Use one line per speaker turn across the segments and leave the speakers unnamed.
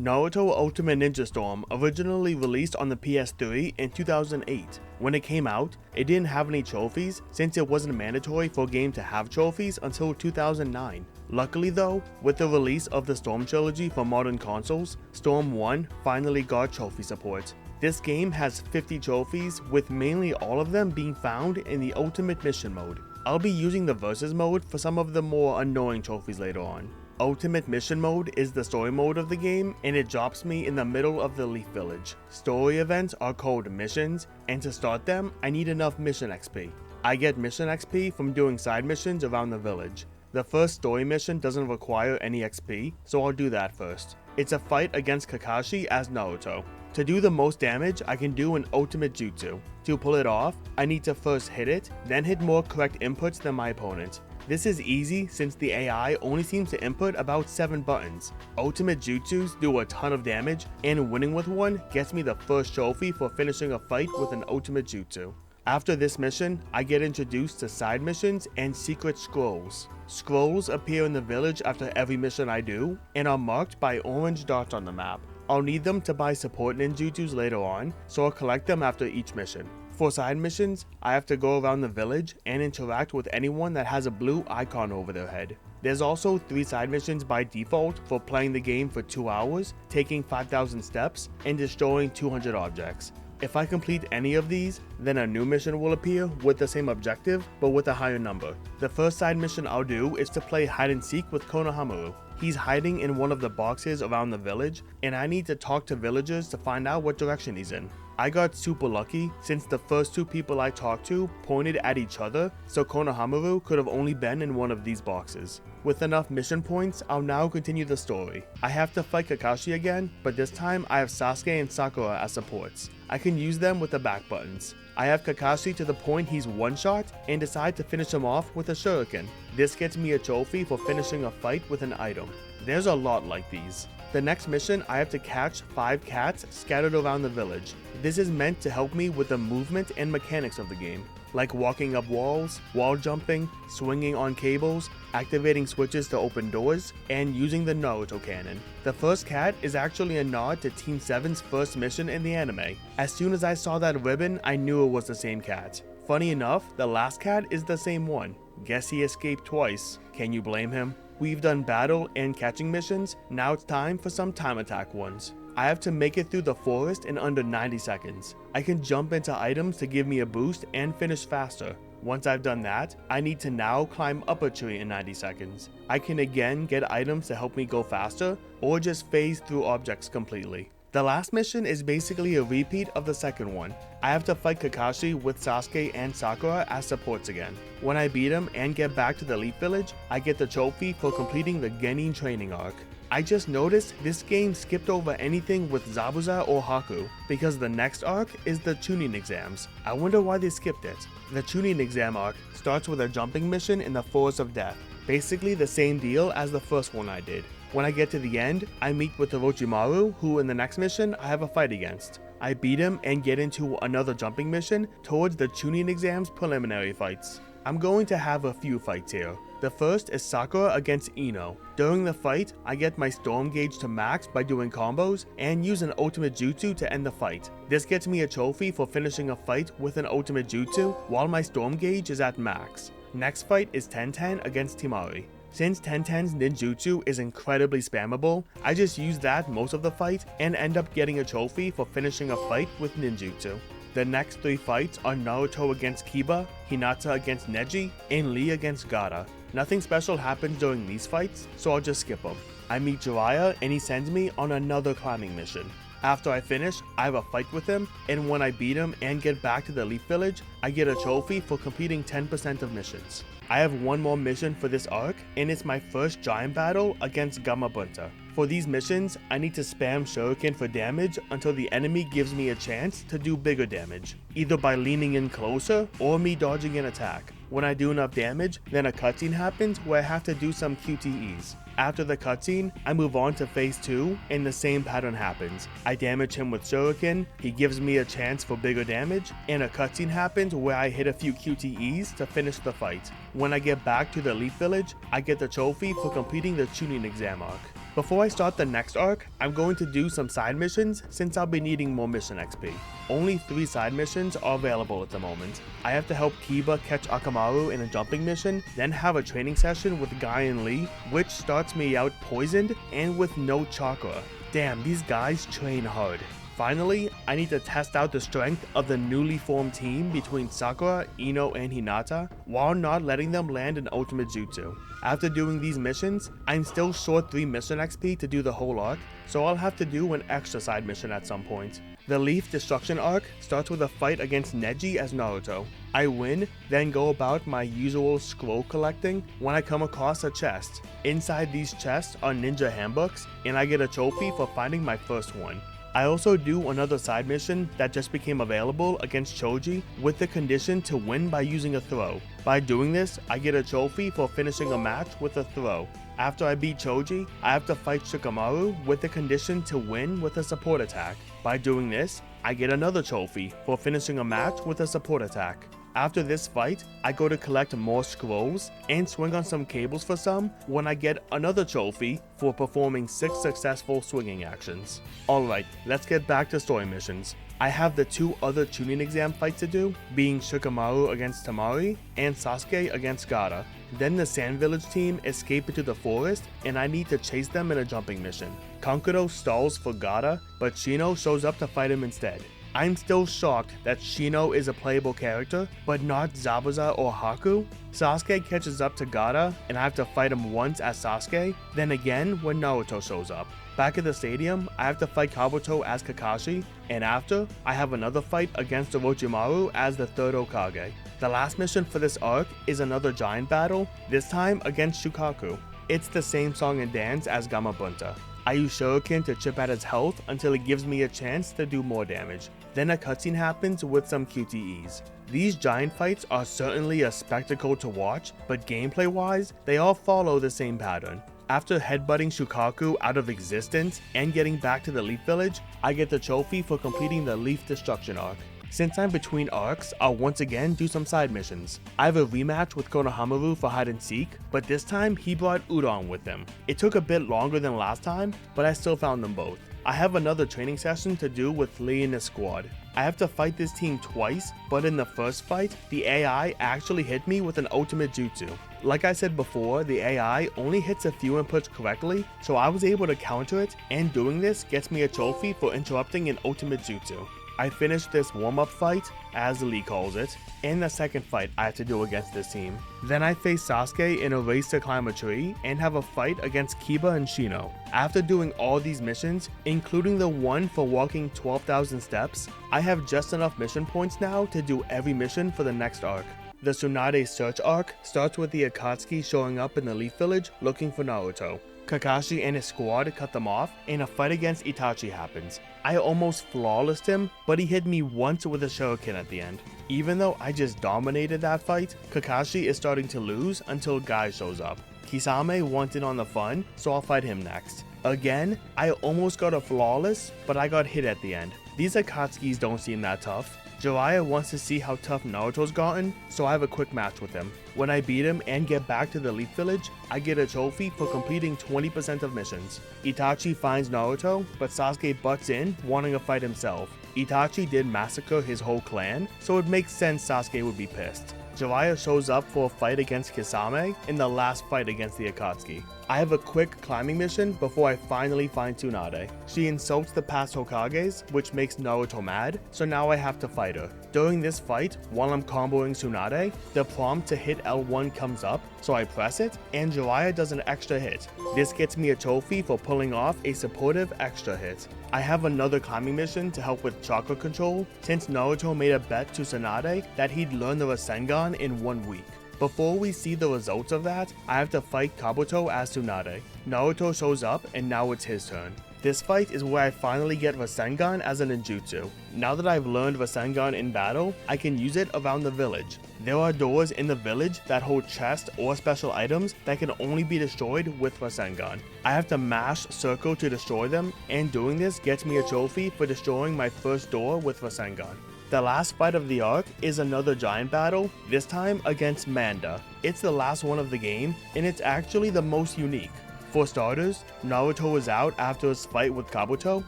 Naruto Ultimate Ninja Storm originally released on the PS3 in 2008. When it came out, it didn't have any trophies since it wasn't mandatory for a game to have trophies until 2009. Luckily though, with the release of the Storm trilogy for modern consoles, Storm 1 finally got trophy support. This game has 50 trophies, with mainly all of them being found in the Ultimate Mission mode. I'll be using the Versus mode for some of the more annoying trophies later on. Ultimate Mission mode is the story mode of the game, and it drops me in the middle of the Leaf Village. Story events are called missions, and to start them, I need enough mission XP. I get mission XP from doing side missions around the village. The first story mission doesn't require any XP, so I'll do that first. It's a fight against Kakashi as Naruto. To do the most damage, I can do an ultimate jutsu. To pull it off, I need to first hit it, then hit more correct inputs than my opponent. This is easy since the AI only seems to input about 7 buttons. Ultimate jutsus do a ton of damage, and winning with one gets me the first trophy for finishing a fight with an ultimate jutsu. After this mission, I get introduced to side missions and secret scrolls. Scrolls appear in the village after every mission I do, and are marked by orange dots on the map. I'll need them to buy support ninjutsus later on, so I'll collect them after each mission. For side missions, I have to go around the village and interact with anyone that has a blue icon over their head. There's also 3 side missions by default for playing the game for 2 hours, taking 5,000 steps, and destroying 200 objects. If I complete any of these, then a new mission will appear with the same objective, but with a higher number. The first side mission I'll do is to play hide and seek with Konohamaru. He's hiding in one of the boxes around the village, and I need to talk to villagers to find out what direction he's in. I got super lucky since the first 2 people I talked to pointed at each other, so Konohamaru could have only been in one of these boxes. With enough mission points, I'll now continue the story. I have to fight Kakashi again, but this time I have Sasuke and Sakura as supports. I can use them with the back buttons. I have Kakashi to the point he's one-shot and decide to finish him off with a shuriken. This gets me a trophy for finishing a fight with an item. There's a lot like these. The next mission, I have to catch 5 cats scattered around the village. This is meant to help me with the movement and mechanics of the game, like walking up walls, wall jumping, swinging on cables, activating switches to open doors, and using the Naruto cannon. The first cat is actually a nod to Team 7's first mission in the anime. As soon as I saw that ribbon, I knew it was the same cat. Funny enough, the last cat is the same one. Guess he escaped twice. Can you blame him? We've done battle and catching missions, now it's time for some time attack ones. I have to make it through the forest in under 90 seconds. I can jump into items to give me a boost and finish faster. Once I've done that, I need to now climb up a tree in 90 seconds. I can again get items to help me go faster, or just phase through objects completely. The last mission is basically a repeat of the second one. I have to fight Kakashi with Sasuke and Sakura as supports again. When I beat him and get back to the Leaf Village, I get the trophy for completing the Genin training arc. I just noticed this game skipped over anything with Zabuza or Haku, because the next arc is the Chunin exams. I wonder why they skipped it. The Chunin exam arc starts with a jumping mission in the Forest of Death, basically the same deal as the first one I did. When I get to the end, I meet with Orochimaru, who in the next mission I have a fight against. I beat him and get into another jumping mission towards the Chunin exams preliminary fights. I'm going to have a few fights here. The first is Sakura against Ino. During the fight, I get my storm gauge to max by doing combos and use an ultimate jutsu to end the fight. This gets me a trophy for finishing a fight with an ultimate jutsu while my storm gauge is at max. Next fight is Tenten against Temari. Since Tenten's ninjutsu is incredibly spammable, I just use that most of the fight and end up getting a trophy for finishing a fight with ninjutsu. The next 3 fights are Naruto against Kiba, Hinata against Neji, and Lee against Gaara. Nothing special happens during these fights, so I'll just skip them. I meet Jiraiya and he sends me on another climbing mission. After I finish, I have a fight with him, and when I beat him and get back to the Leaf Village, I get a trophy for completing 10% of missions. I have one more mission for this arc, and it's my first giant battle against Gamabunta. For these missions, I need to spam shuriken for damage until the enemy gives me a chance to do bigger damage, either by leaning in closer or me dodging an attack. When I do enough damage, then a cutscene happens where I have to do some QTEs. After the cutscene, I move on to phase 2 and the same pattern happens. I damage him with shuriken, he gives me a chance for bigger damage, and a cutscene happens where I hit a few QTEs to finish the fight. When I get back to the Leaf Village, I get the trophy for completing the Chunin exam arc. Before I start the next arc, I'm going to do some side missions since I'll be needing more mission XP. Only 3 side missions are available at the moment. I have to help Kiba catch Akamaru in a jumping mission, then have a training session with Guy and Lee, which starts me out poisoned and with no chakra. Damn, these guys train hard. Finally, I need to test out the strength of the newly formed team between Sakura, Ino, and Hinata, while not letting them land an ultimate jutsu. After doing these missions, I'm still short 3 mission XP to do the whole arc, so I'll have to do an extra side mission at some point. The Leaf Destruction arc starts with a fight against Neji as Naruto. I win, then go about my usual scroll collecting when I come across a chest. Inside these chests are ninja handbooks, and I get a trophy for finding my first one. I also do another side mission that just became available against Choji with the condition to win by using a throw. By doing this, I get a trophy for finishing a match with a throw. After I beat Choji, I have to fight Shikamaru with the condition to win with a support attack. By doing this, I get another trophy for finishing a match with a support attack. After this fight, I go to collect more scrolls and swing on some cables for some when I get another trophy for performing 6 successful swinging actions. Alright, let's get back to story missions. I have the 2 other Chunin exam fights to do, being Shikamaru against Tamari and Sasuke against Gaara. Then the Sand Village team escape into the forest and I need to chase them in a jumping mission. Kankuro stalls for Gaara, but Shino shows up to fight him instead. I'm still shocked that Shino is a playable character, but not Zabuza or Haku. Sasuke catches up to Gaara, and I have to fight him once as Sasuke, then again when Naruto shows up. Back at the stadium, I have to fight Kabuto as Kakashi, and after, I have another fight against Orochimaru as the 3rd Hokage. The last mission for this arc is another giant battle, this time against Shukaku. It's the same song and dance as Gamabunta. I use Shuriken to chip at his health until it gives me a chance to do more damage. Then a cutscene happens with some QTEs. These giant fights are certainly a spectacle to watch, but gameplay wise, they all follow the same pattern. After headbutting Shukaku out of existence and getting back to the Leaf Village, I get the trophy for completing the Leaf Destruction arc. Since I'm between arcs, I'll once again do some side missions. I have a rematch with Konohamaru for hide and seek, but this time he brought Udon with him. It took a bit longer than last time, but I still found them both. I have another training session to do with Lee and his squad. I have to fight this team twice, but in the first fight, the AI actually hit me with an ultimate jutsu. Like I said before, the AI only hits a few inputs correctly, so I was able to counter it, and doing this gets me a trophy for interrupting an ultimate jutsu. I finished this warm-up fight, as Lee calls it, and the second fight I had to do against this team. Then I face Sasuke in a race to climb a tree and have a fight against Kiba and Shino. After doing all these missions, including the one for walking 12,000 steps, I have just enough mission points now to do every mission for the next arc. The Tsunade search arc starts with the Akatsuki showing up in the Leaf Village looking for Naruto. Kakashi and his squad cut them off, and a fight against Itachi happens. I almost flawlessed him, but he hit me once with a shuriken at the end. Even though I just dominated that fight, Kakashi is starting to lose until Guy shows up. Kisame wants in on the fun, so I'll fight him next. Again, I almost got a flawless, but I got hit at the end. These Akatsukis don't seem that tough. Jiraiya wants to see how tough Naruto's gotten, so I have a quick match with him. When I beat him and get back to the Leaf Village, I get a trophy for completing 20% of missions. Itachi finds Naruto, but Sasuke butts in, wanting a fight himself. Itachi did massacre his whole clan, so it makes sense Sasuke would be pissed. Jiraiya shows up for a fight against Kisame in the last fight against the Akatsuki. I have a quick climbing mission before I finally find Tsunade. She insults the past Hokages, which makes Naruto mad, so now I have to fight her. During this fight, while I'm comboing Tsunade, the prompt to hit L1 comes up, so I press it, and Jiraiya does an extra hit. This gets me a trophy for pulling off a supportive extra hit. I have another climbing mission to help with chakra control, since Naruto made a bet to Tsunade that he'd learn the Rasengan in 1 week. Before we see the results of that, I have to fight Kabuto as Tsunade. Naruto shows up and now it's his turn. This fight is where I finally get Rasengan as a ninjutsu. Now that I've learned Rasengan in battle, I can use it around the village. There are doors in the village that hold chests or special items that can only be destroyed with Rasengan. I have to mash circle to destroy them, and doing this gets me a trophy for destroying my first door with Rasengan. The last fight of the arc is another giant battle, this time against Manda. It's the last one of the game, and it's actually the most unique. For starters, Naruto is out after his fight with Kabuto,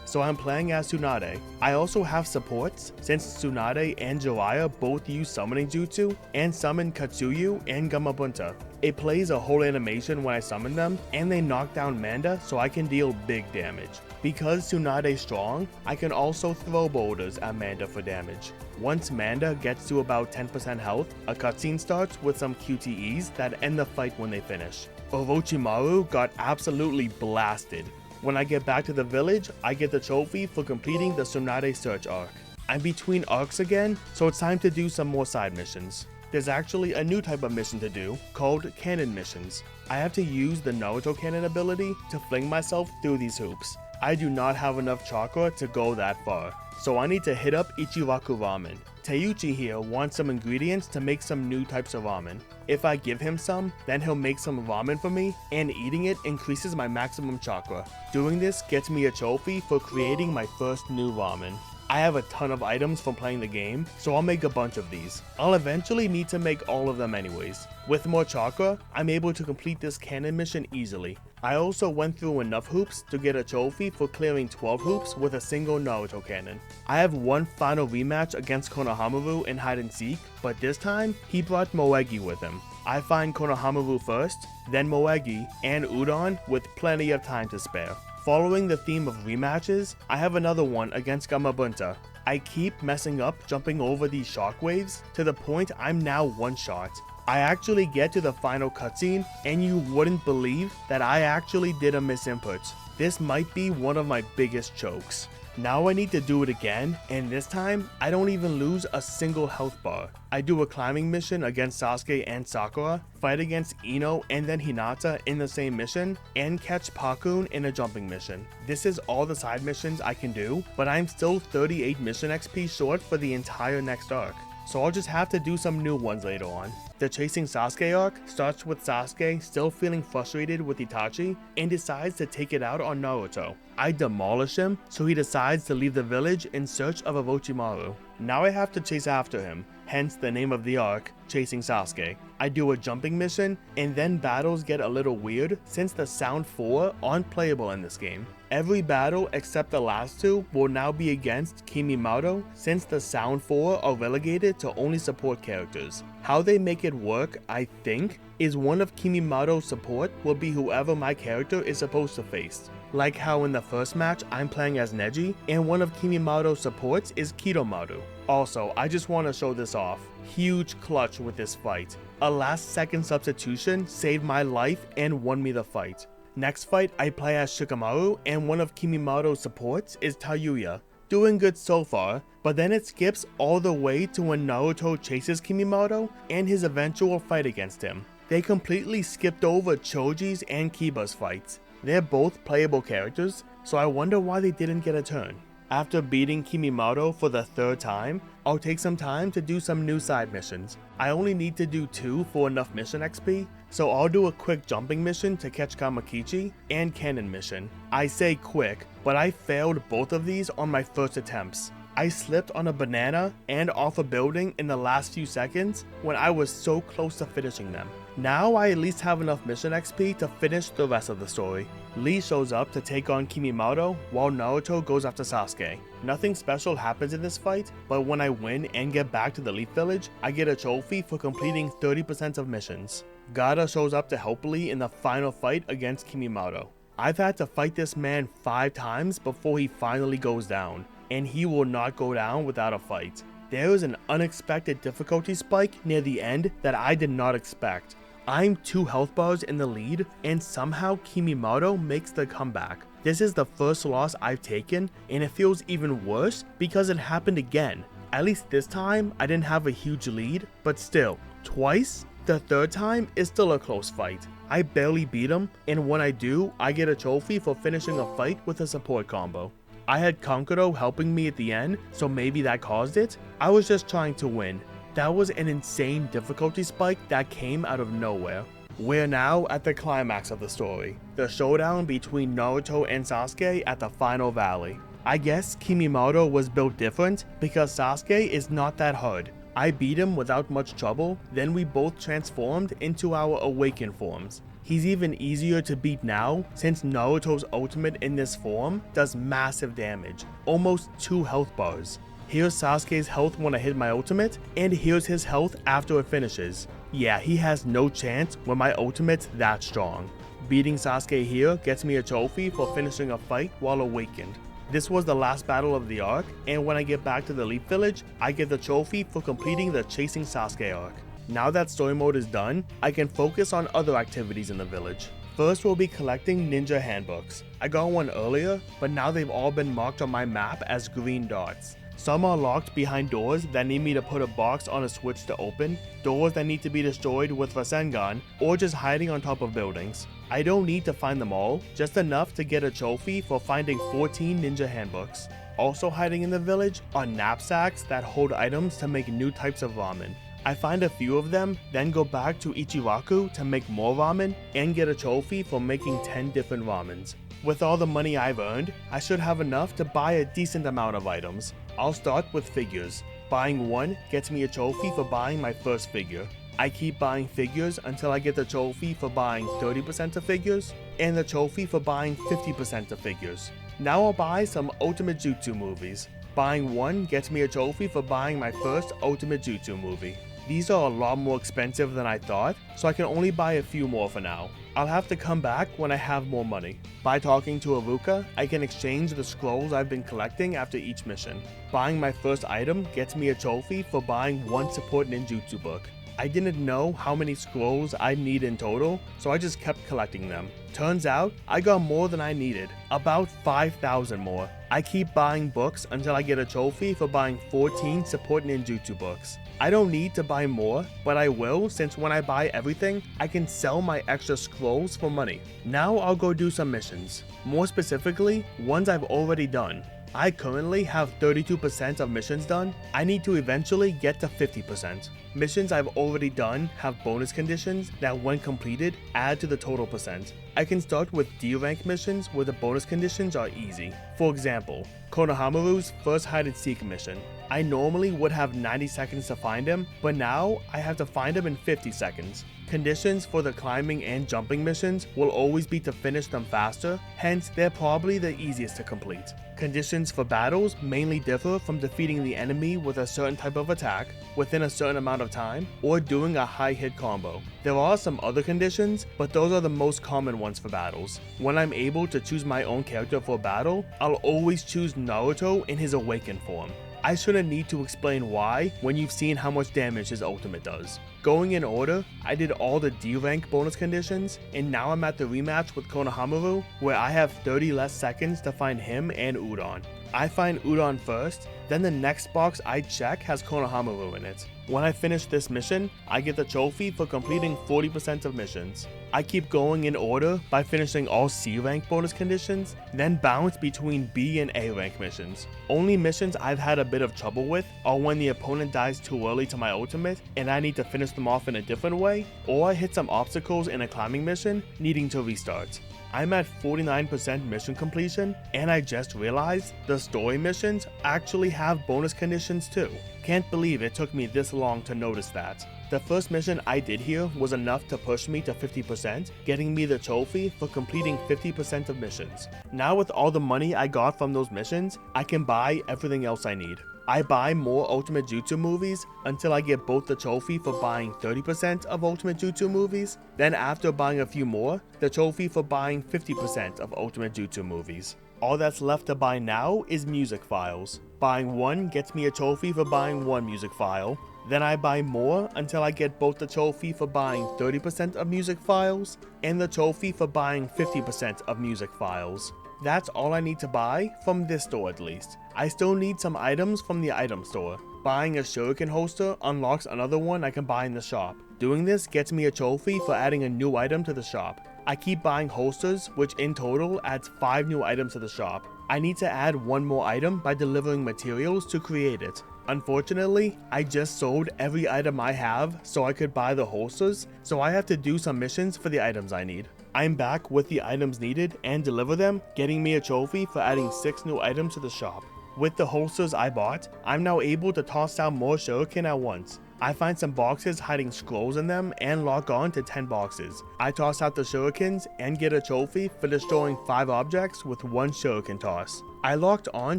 so I'm playing as Tsunade. I also have supports, since Tsunade and Jiraiya both use summoning jutsu, and summon Katsuyu and Gamabunta. It plays a whole animation when I summon them, and they knock down Manda so I can deal big damage. Because Tsunade's strong, I can also throw boulders at Manda for damage. Once Manda gets to about 10% health, a cutscene starts with some QTEs that end the fight when they finish. Orochimaru got absolutely blasted. When I get back to the village, I get the trophy for completing the Tsunade search arc. I'm between arcs again, so it's time to do some more side missions. There's actually a new type of mission to do, called cannon missions. I have to use the Naruto cannon ability to fling myself through these hoops. I do not have enough chakra to go that far, so I need to hit up Ichiraku Ramen. Teiuchi here wants some ingredients to make some new types of ramen. If I give him some, then he'll make some ramen for me, and eating it increases my maximum chakra. Doing this gets me a trophy for creating my first new ramen. I have a ton of items from playing the game, so I'll make a bunch of these. I'll eventually need to make all of them anyways. With more chakra, I'm able to complete this cannon mission easily. I also went through enough hoops to get a trophy for clearing 12 hoops with a single Naruto cannon. I have one final rematch against Konohamaru in hide and seek, but this time, he brought Moegi with him. I find Konohamaru first, then Moegi, and Udon with plenty of time to spare. Following the theme of rematches, I have another one against Gamabunta. I keep messing up jumping over these shockwaves to the point I'm now one shot. I actually get to the final cutscene, and you wouldn't believe that I actually did a misinput. This might be one of my biggest chokes. Now I need to do it again, and this time, I don't even lose a single health bar. I do a climbing mission against Sasuke and Sakura, fight against Ino and then Hinata in the same mission, and catch Pakun in a jumping mission. This is all the side missions I can do, but I'm still 38 mission XP short for the entire next arc. So I'll just have to do some new ones later on. The Chasing Sasuke arc starts with Sasuke still feeling frustrated with Itachi and decides to take it out on Naruto. I demolish him, so he decides to leave the village in search of Orochimaru. Now I have to chase after him, hence the name of the arc, Chasing Sasuke. I do a jumping mission, and then battles get a little weird since the Sound 4 aren't playable in this game. Every battle except the last two will now be against Kimimoto since the Sound 4 are relegated to only support characters. How they make it work, I think, is one of Kimimoto's support will be whoever my character is supposed to face. Like how in the first match I'm playing as Neji, and one of Kimimoto's supports is Kidomaru. Also, I just want to show this off. Huge clutch with this fight. A last second substitution saved my life and won me the fight. Next fight I play as Shikamaru, and one of Kimimoto's supports is Tayuya. Doing good so far, but then it skips all the way to when Naruto chases Kimimoto and his eventual fight against him. They completely skipped over Choji's and Kiba's fights. They're both playable characters, so I wonder why they didn't get a turn. After beating Kimimoto for the third time, I'll take some time to do some new side missions. I only need to do 2 for enough mission XP, so I'll do a quick jumping mission to catch Kamakichi and cannon mission. I say quick, but I failed both of these on my first attempts. I slipped on a banana and off a building in the last few seconds when I was so close to finishing them. Now I at least have enough mission XP to finish the rest of the story. Lee shows up to take on Kimimoto while Naruto goes after Sasuke. Nothing special happens in this fight, but when I win and get back to the Leaf Village, I get a trophy for completing 30% of missions. Gaara shows up to help Lee in the final fight against Kimimoto. I've had to fight this man 5 times before he finally goes down, and he will not go down without a fight. There is an unexpected difficulty spike near the end that I did not expect. I'm 2 health bars in the lead, and somehow Kimimoto makes the comeback. This is the first loss I've taken, and it feels even worse because it happened again. At least this time, I didn't have a huge lead, but still, twice? The third time is still a close fight. I barely beat him, and when I do, I get a trophy for finishing a fight with a support combo. I had Kankuro helping me at the end, so maybe that caused it. I was just trying to win. That was an insane difficulty spike that came out of nowhere. We're now at the climax of the story, the showdown between Naruto and Sasuke at the final valley. I guess Kimimoto was built different because Sasuke is not that hard. I beat him without much trouble, then we both transformed into our awakened forms. He's even easier to beat now since Naruto's ultimate in this form does massive damage, almost 2 health bars. Here's Sasuke's health when I hit my ultimate, and here's his health after it finishes. Yeah, he has no chance when my ultimate's that strong. Beating Sasuke here gets me a trophy for finishing a fight while awakened. This was the last battle of the arc, and when I get back to the Leaf Village, I get the trophy for completing the Chasing Sasuke arc. Now that story mode is done, I can focus on other activities in the village. First we'll be collecting ninja handbooks. I got one earlier, but now they've all been marked on my map as green dots. Some are locked behind doors that need me to put a box on a switch to open, doors that need to be destroyed with Rasengan, or just hiding on top of buildings. I don't need to find them all, just enough to get a trophy for finding 14 ninja handbooks. Also hiding in the village are knapsacks that hold items to make new types of ramen. I find a few of them, then go back to Ichiraku to make more ramen and get a trophy for making 10 different ramens. With all the money I've earned, I should have enough to buy a decent amount of items. I'll start with figures. Buying one gets me a trophy for buying my first figure. I keep buying figures until I get the trophy for buying 30% of figures, and the trophy for buying 50% of figures. Now I'll buy some Ultimate Jutsu movies. Buying one gets me a trophy for buying my first Ultimate Jutsu movie. These are a lot more expensive than I thought, so I can only buy a few more for now. I'll have to come back when I have more money. By talking to Iruka, I can exchange the scrolls I've been collecting after each mission. Buying my first item gets me a trophy for buying one support ninjutsu book. I didn't know how many scrolls I'd need in total, so I just kept collecting them. Turns out, I got more than I needed, about 5,000 more. I keep buying books until I get a trophy for buying 14 support ninjutsu books. I don't need to buy more, but I will since when I buy everything, I can sell my extra scrolls for money. Now I'll go do some missions. More specifically, ones I've already done. I currently have 32% of missions done. I need to eventually get to 50%. Missions I've already done have bonus conditions that when completed add to the total percent. I can start with D rank missions where the bonus conditions are easy. For example, Konohamaru's first hide and seek mission. I normally would have 90 seconds to find him, but now I have to find him in 50 seconds. Conditions for the climbing and jumping missions will always be to finish them faster, hence they're probably the easiest to complete. Conditions for battles mainly differ from defeating the enemy with a certain type of attack within a certain amount of time or doing a high hit combo. There are some other conditions, but those are the most common ones for battles. When I'm able to choose my own character for battle, I'll always choose Naruto in his awakened form. I shouldn't need to explain why when you've seen how much damage his ultimate does. Going in order, I did all the D rank bonus conditions, and now I'm at the rematch with Konohamaru where I have 30 less seconds to find him and Udon. I find Udon first, then the next box I check has Konohamaru in it. When I finish this mission, I get the trophy for completing 40% of missions. I keep going in order by finishing all C rank bonus conditions, then bounce between B and A rank missions. Only missions I've had a bit of trouble with are when the opponent dies too early to my ultimate and I need to finish them off in a different way, or I hit some obstacles in a climbing mission needing to restart. I'm at 49% mission completion, and I just realized the story missions actually have bonus conditions too. Can't believe it took me this long to notice that. The first mission I did here was enough to push me to 50%, getting me the trophy for completing 50% of missions. Now with all the money I got from those missions, I can buy everything else I need. I buy more Ultimate Jutsu movies until I get both the trophy for buying 30% of Ultimate Jutsu movies, then after buying a few more, the trophy for buying 50% of Ultimate Jutsu movies. All that's left to buy now is music files. Buying one gets me a trophy for buying one music file, then I buy more until I get both the trophy for buying 30% of music files and the trophy for buying 50% of music files. That's all I need to buy, from this store at least. I still need some items from the item store. Buying a shuriken holster unlocks another one I can buy in the shop. Doing this gets me a trophy for adding a new item to the shop. I keep buying holsters, which in total adds 5 new items to the shop. I need to add one more item by delivering materials to create it. Unfortunately, I just sold every item I have so I could buy the holsters, so I have to do some missions for the items I need. I'm back with the items needed and deliver them, getting me a trophy for adding 6 new items to the shop. With the holsters I bought, I'm now able to toss out more shuriken at once. I find some boxes hiding scrolls in them and lock on to 10 boxes. I toss out the shurikens and get a trophy for destroying 5 objects with 1 shuriken toss. I locked on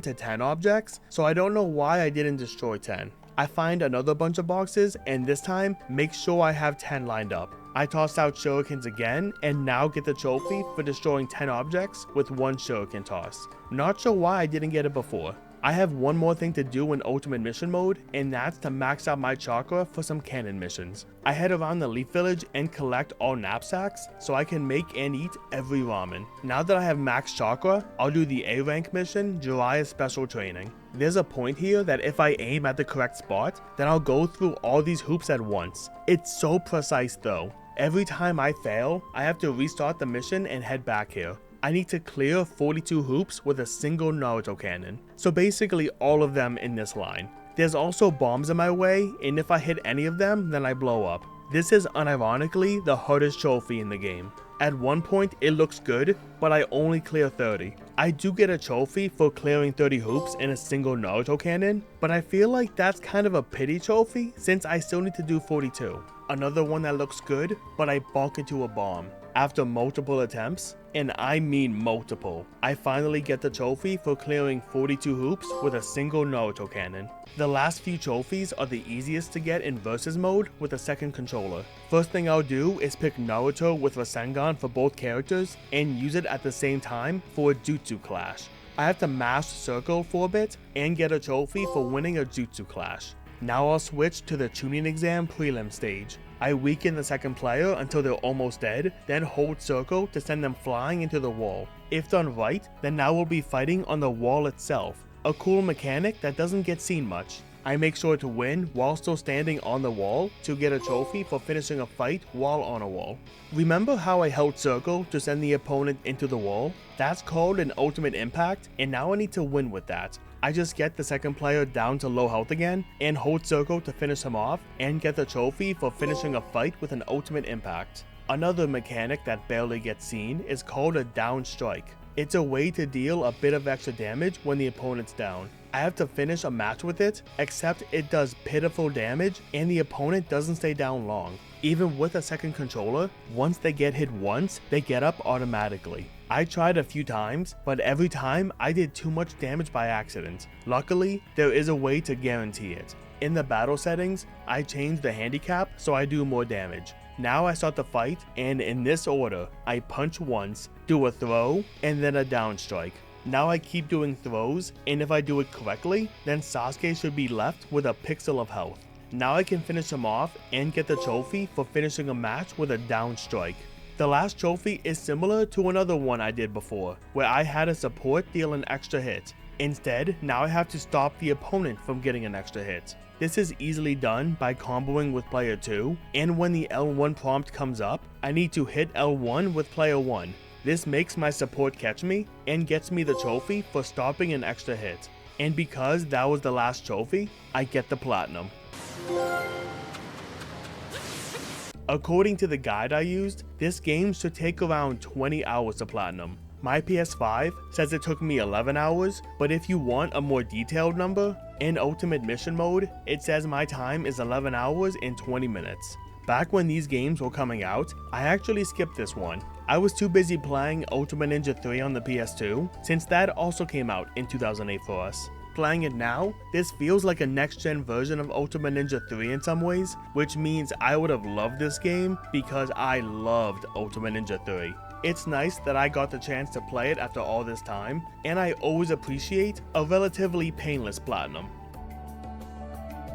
to 10 objects, so I don't know why I didn't destroy 10. I find another bunch of boxes and this time make sure I have 10 lined up. I toss out shurikens again and now get the trophy for destroying 10 objects with 1 shuriken toss. Not sure why I didn't get it before. I have one more thing to do in Ultimate Mission mode, and that's to max out my chakra for some canon missions. I head around the Leaf Village and collect all knapsacks so I can make and eat every ramen. Now that I have max chakra, I'll do the A rank mission, Jiraiya's special training. There's a point here that if I aim at the correct spot, then I'll go through all these hoops at once. It's so precise though. Every time I fail, I have to restart the mission and head back here. I need to clear 42 hoops with a single Naruto cannon. So basically all of them in this line. There's also bombs in my way, and if I hit any of them, then I blow up. This is unironically the hardest trophy in the game. At one point it looks good, but I only clear 30. I do get a trophy for clearing 30 hoops in a single Naruto cannon, but I feel like that's kind of a pity trophy since I still need to do 42. Another one that looks good, but I bonk into a bomb. After multiple attempts, and I mean multiple, I finally get the trophy for clearing 42 hoops with a single Naruto cannon. The last few trophies are the easiest to get in versus mode with a second controller. First thing I'll do is pick Naruto with Rasengan for both characters and use it at the same time for a jutsu clash. I have to mash circle for a bit and get a trophy for winning a jutsu clash. Now I'll switch to the Chunin exam prelim stage. I weaken the second player until they're almost dead, then hold circle to send them flying into the wall. If done right, then now we'll be fighting on the wall itself. A cool mechanic that doesn't get seen much. I make sure to win while still standing on the wall to get a trophy for finishing a fight while on a wall. Remember how I held circle to send the opponent into the wall? That's called an ultimate impact, and now I need to win with that. I just get the second player down to low health again and hold circle to finish him off and get the trophy for finishing a fight with an ultimate impact. Another mechanic that barely gets seen is called a down strike. It's a way to deal a bit of extra damage when the opponent's down. I have to finish a match with it, except it does pitiful damage and the opponent doesn't stay down long. Even with a second controller, once they get hit once, they get up automatically. I tried a few times, but every time I did too much damage by accident. Luckily, there is a way to guarantee it. In the battle settings, I changed the handicap so I do more damage. Now I start the fight, and in this order, I punch once, do a throw, and then a down strike. Now I keep doing throws, and if I do it correctly, then Sasuke should be left with a pixel of health. Now I can finish him off and get the trophy for finishing a match with a down strike. The last trophy is similar to another one I did before, where I had a support deal an extra hit. Instead, now I have to stop the opponent from getting an extra hit. This is easily done by comboing with player 2, and when the L1 prompt comes up, I need to hit L1 with player 1. This makes my support catch me and gets me the trophy for stopping an extra hit. And because that was the last trophy, I get the platinum. According to the guide I used, this game should take around 20 hours to platinum. My PS5 says it took me 11 hours, but if you want a more detailed number, in Ultimate Mission mode, it says my time is 11 hours and 20 minutes. Back when these games were coming out, I actually skipped this one. I was too busy playing Ultimate Ninja 3 on the PS2, since that also came out in 2008 for us. Playing it now, this feels like a next-gen version of Ultimate Ninja 3 in some ways, which means I would have loved this game because I loved Ultimate Ninja 3. It's nice that I got the chance to play it after all this time, and I always appreciate a relatively painless platinum.